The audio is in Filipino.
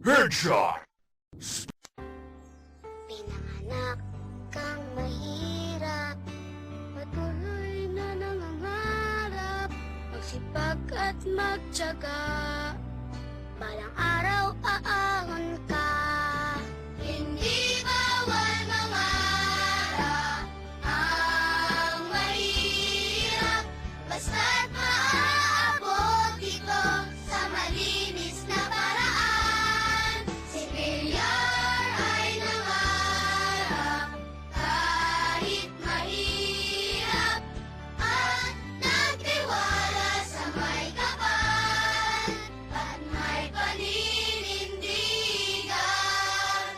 Headshot! Pinanganak kang mahirap, patuloy na nangangarap, magsipag at magtiyaga, balang araw aangon ka. Hindi bawal mangarap ang mahirap, basta't maaabot ito sa malinis na paraan. Si Villar ay nangarap kahit mahirap at nagtiwala sa may kapal at may paninindigan.